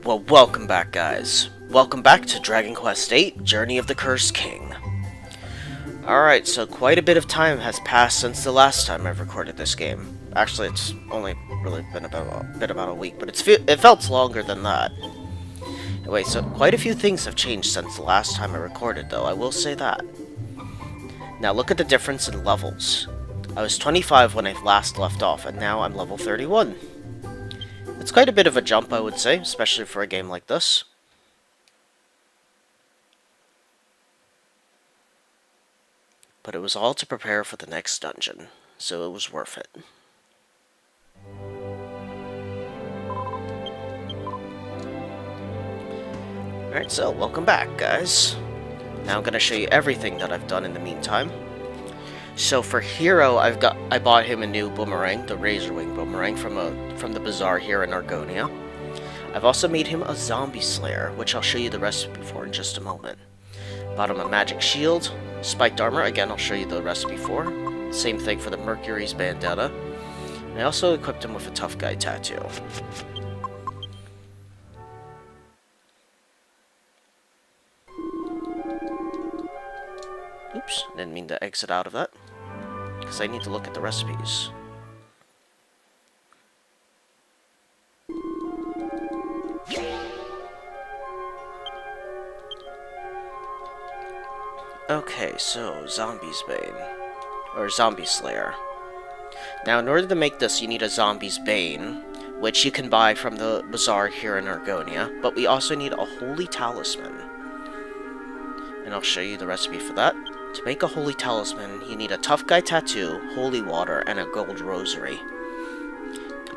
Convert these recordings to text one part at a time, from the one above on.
Well, welcome back, guys. Welcome back to Dragon Quest VIII, Journey of the Cursed King. Alright, so quite a bit of time has passed since the last time I've recorded this game. Actually, it's only really been about a week, but it felt longer than that. Anyway, so quite a few things have changed since the last time I recorded, though, I will say that. Now look at the difference in levels. I was 25 when I last left off, and now I'm level 31. It's quite a bit of a jump, I would say, especially for a game like this. But it was all to prepare for the next dungeon, so it was worth it. Alright, so welcome back, guys. Now I'm going to show you everything that I've done in the meantime. So for Hero, I bought him a new boomerang, the Razor Wing boomerang from the bazaar here in Argonia. I've also made him a zombie slayer, which I'll show you the recipe for in just a moment. Bought him a magic shield, spiked armor, again I'll show you the recipe for. Same thing for the Mercury's bandana. And I also equipped him with a tough guy tattoo. Oops, didn't mean to exit out of that, because I need to look at the recipes. Okay, so Zombie's Bane, or Zombie Slayer. Now in order to make this, you need a Zombie's Bane, which you can buy from the bazaar here in Argonia, but we also need a Holy Talisman. And I'll show you the recipe for that. To make a Holy Talisman, you need a Tough Guy Tattoo, Holy Water, and a Gold Rosary.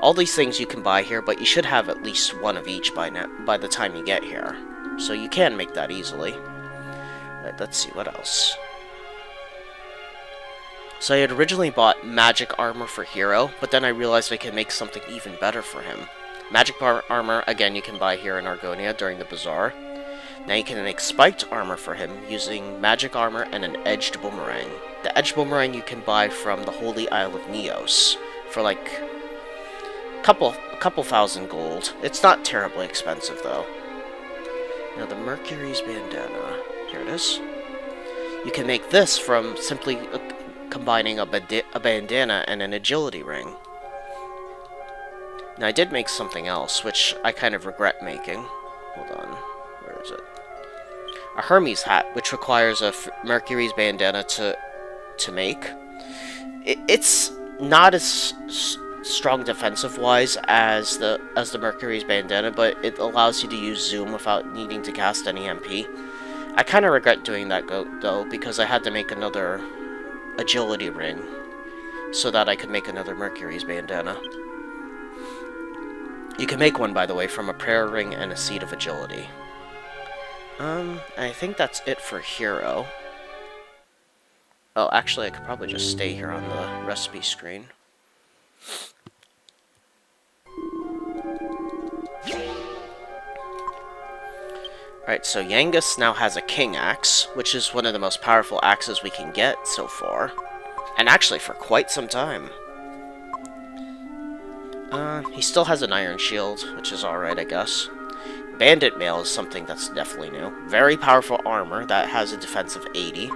All these things you can buy here, but you should have at least one of each by the time you get here. So you can make that easily. Right, let's see, what else? So I had originally bought magic armor for Hero, but then I realized I could make something even better for him. Magic armor, again, you can buy here in Argonia during the bazaar. Now you can make spiked armor for him using magic armor and an edged boomerang. The edged boomerang you can buy from the Holy Isle of Neos for like a couple thousand gold. It's not terribly expensive though. Now the Mercury's bandana, here it is. You can make this from simply combining a bandana and an agility ring. Now I did make something else, which I kind of regret making. Hold on. Where is it? A Hermes hat, which requires a Mercury's bandana to make. It's not as strong defensive-wise as the Mercury's bandana, but it allows you to use Zoom without needing to cast any MP. I kind of regret doing that though, because I had to make another agility ring so that I could make another Mercury's bandana. You can make one, by the way, from a prayer ring and a seed of agility. I think that's it for Hero. Oh, actually, I could probably just stay here on the recipe screen. Alright, so Yangus now has a King Axe, which is one of the most powerful axes we can get so far. And actually for quite some time. He still has an Iron Shield, which is alright, I guess. Bandit Mail is something that's definitely new. Very powerful armor that has a defense of 80.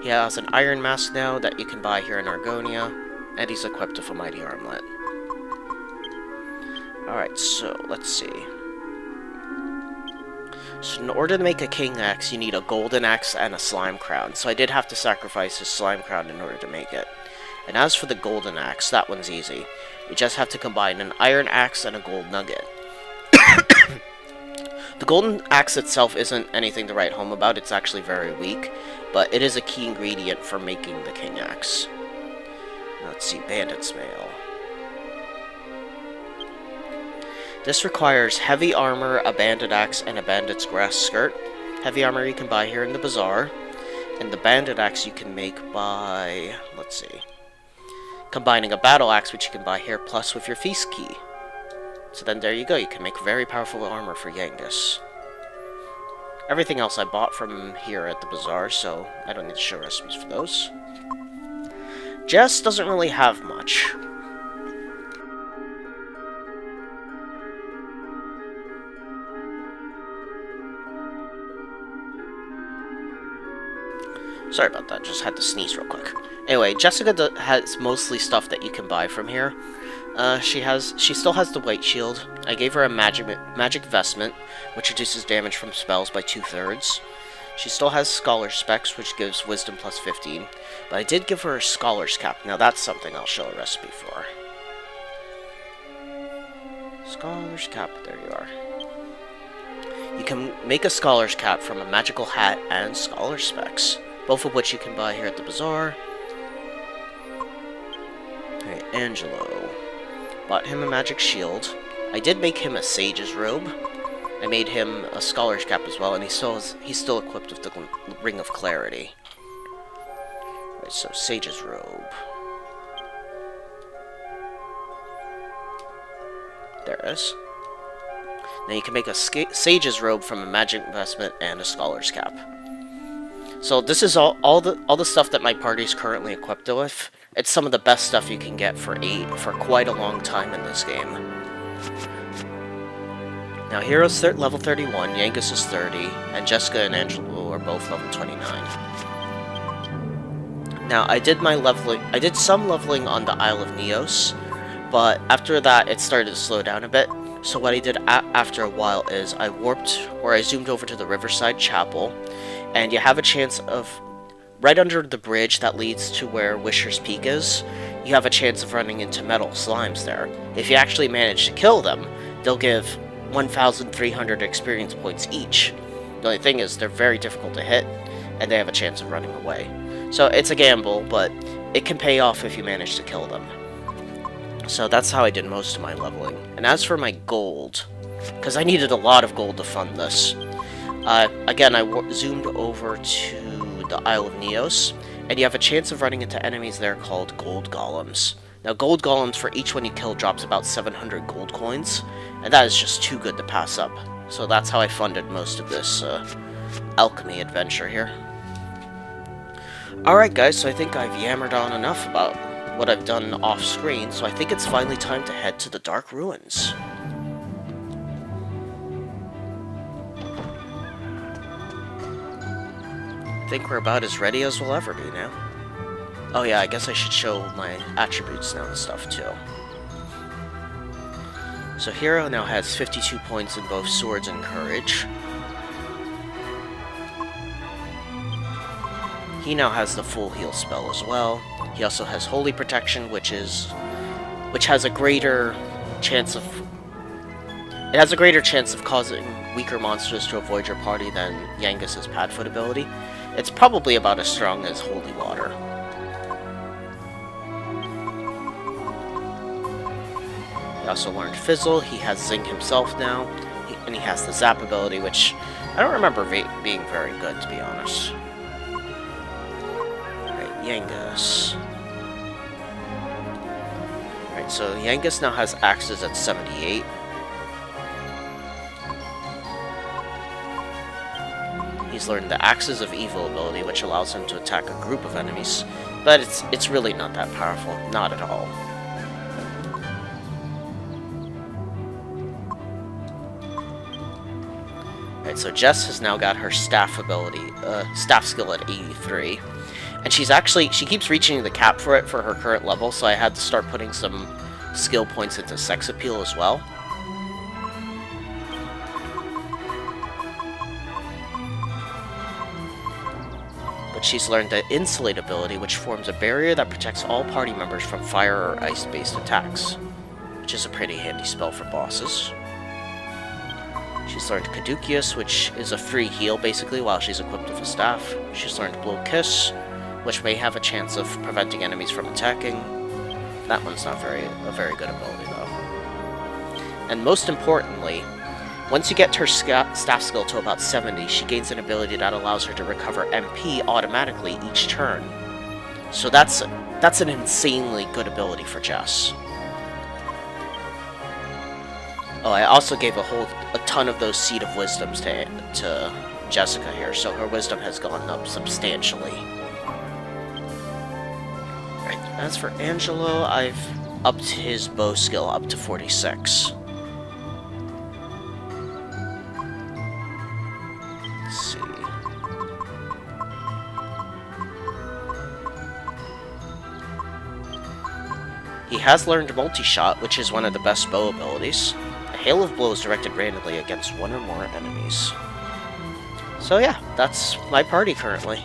He has an Iron Mask now that you can buy here in Argonia, and he's equipped with a Mighty Armlet. Alright, so let's see. So in order to make a King Axe, you need a Golden Axe and a Slime Crown, so I did have to sacrifice his Slime Crown in order to make it. And as for the Golden Axe, that one's easy. You just have to combine an Iron Axe and a Gold Nugget. The Golden Axe itself isn't anything to write home about, it's actually very weak, but it is a key ingredient for making the King Axe. Now let's see, Bandit's Mail. This requires heavy armor, a bandit axe, and a bandit's grass skirt. Heavy armor you can buy here in the bazaar, and the bandit axe you can make by, let's see, combining a battle axe, which you can buy here, plus with your feast key. So then there you go, you can make very powerful armor for Yangus. Everything else I bought from here at the bazaar, so I don't need to show recipes for those. Jess doesn't really have much. Sorry about that, just had to sneeze real quick. Anyway, Jessica has mostly stuff that you can buy from here. She still has the white shield. I gave her a magic vestment, which reduces damage from spells by 2/3. She still has scholar specs, which gives wisdom plus 15. But I did give her a scholar's cap. Now that's something I'll show a recipe for. Scholar's cap, there you are. You can make a scholar's cap from a magical hat and scholar specs, both of which you can buy here at the bazaar. Okay, Angelo. Bought him a magic shield. I did make him a sage's robe. I made him a scholar's cap as well, and he's still equipped with the Ring of Clarity. Right, so sage's robe. There it is. Now you can make a sage's robe from a magic vestment and a scholar's cap. So this is all the stuff that my party is currently equipped with. It's some of the best stuff you can get for quite a long time in this game. Now Hero's level 31, Yangus is 30, and Jessica and Angelo are both level 29. Now I did some leveling on the Isle of Neos, but after that it started to slow down a bit. So what I did after a while is I zoomed over to the Riverside Chapel, and you have a chance of, right under the bridge that leads to where Wisher's Peak is, you have a chance of running into metal slimes there. If you actually manage to kill them, they'll give 1,300 experience points each. The only thing is, they're very difficult to hit, and they have a chance of running away. So it's a gamble, but it can pay off if you manage to kill them. So that's how I did most of my leveling. And as for my gold, because I needed a lot of gold to fund this, again, I zoomed over to the Isle of Neos, and you have a chance of running into enemies there called gold golems. Now, gold golems, for each one you kill, drops about 700 gold coins, and that is just too good to pass up. So that's how I funded most of this alchemy adventure here. Alright guys, so I think I've yammered on enough about what I've done off screen, so I think it's finally time to head to the Dark Ruins. I think we're about as ready as we'll ever be now. Oh yeah, I guess I should show my attributes now and stuff too. So Hero now has 52 points in both swords and courage. He now has the full heal spell as well. He also has Holy Protection, which has a greater chance of causing weaker monsters to avoid your party than Yangus's Padfoot ability. It's probably about as strong as Holy Water. He also learned Fizzle. He has Zing himself now, and he has the Zap ability, which I don't remember being very good, to be honest. Yangus. Alright, so Yangus now has axes at 78. He's learned the Axes of Evil ability, which allows him to attack a group of enemies, but it's really not that powerful, not at all. Alright, so Jess has now got her staff skill at 83. And she keeps reaching the cap for it for her current level, so I had to start putting some skill points into sex appeal as well. But she's learned the Insulate ability, which forms a barrier that protects all party members from fire or ice-based attacks, which is a pretty handy spell for bosses. She's learned Caduceus, which is a free heal basically while she's equipped with a staff. She's learned Blow Kiss, which may have a chance of preventing enemies from attacking. That one's not a very good ability, though. And most importantly, once you get her staff skill to about 70, she gains an ability that allows her to recover MP automatically each turn. So that's an insanely good ability for Jess. Oh, I also gave a ton of those Seed of Wisdoms to Jessica here, so her wisdom has gone up substantially. As for Angelo, I've upped his bow skill up to 46. Let's see. He has learned multi-shot, which is one of the best bow abilities. A hail of blows directed randomly against one or more enemies. So yeah, that's my party currently.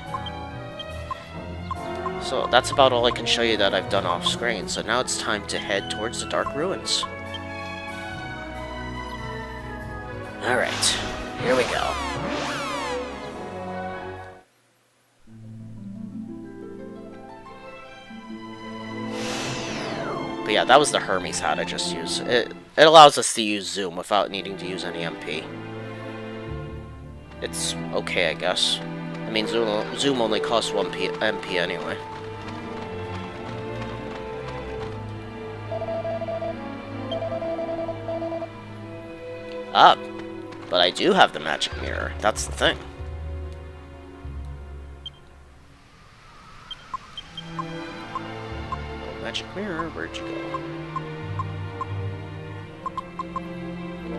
So that's about all I can show you that I've done off screen, so now it's time to head towards the Dark Ruins. Alright, here we go. But yeah, that was the Hermes hat I just used. It allows us to use Zoom without needing to use any MP. It's okay, I guess. I mean, Zoom only costs 1 MP anyway. But I do have the magic mirror. That's the thing. Oh, magic mirror, where'd you go?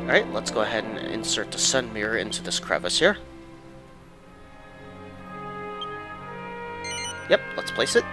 Alright, let's go ahead and insert the sun mirror into this crevice here. Yep, let's place it.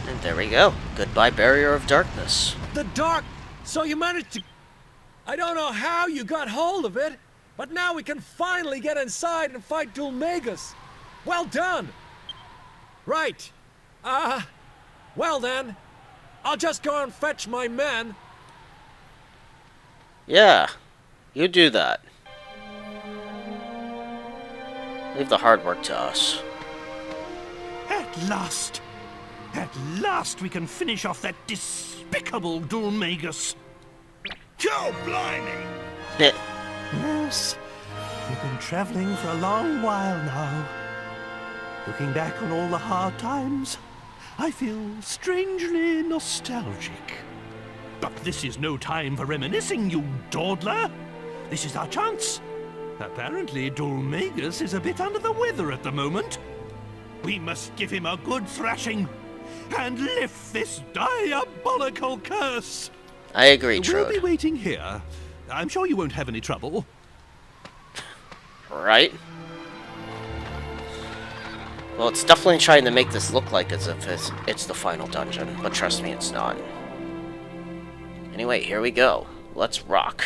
And there we go. Goodbye, Barrier of Darkness. The dark! So you managed to... I don't know how you got hold of it, but now we can finally get inside and fight Dulmagus. Well done! Right. Well then, I'll just go and fetch my men. Yeah, you do that. Leave the hard work to us. At last we can finish off that despicable Dulmagus. Joe, blimey! Yes, we've been traveling for a long while now. Looking back on all the hard times, I feel strangely nostalgic. But this is no time for reminiscing, you dawdler. This is our chance. Apparently, Dulmagus is a bit under the weather at the moment. We must give him a good thrashing and lift this diabolical curse. I agree, We'll Trode. be waiting here. I'm sure you won't have any trouble. Right? Well, it's definitely trying to make this look like as if it's the final dungeon, but trust me, it's not. Anyway, here we go. Let's rock.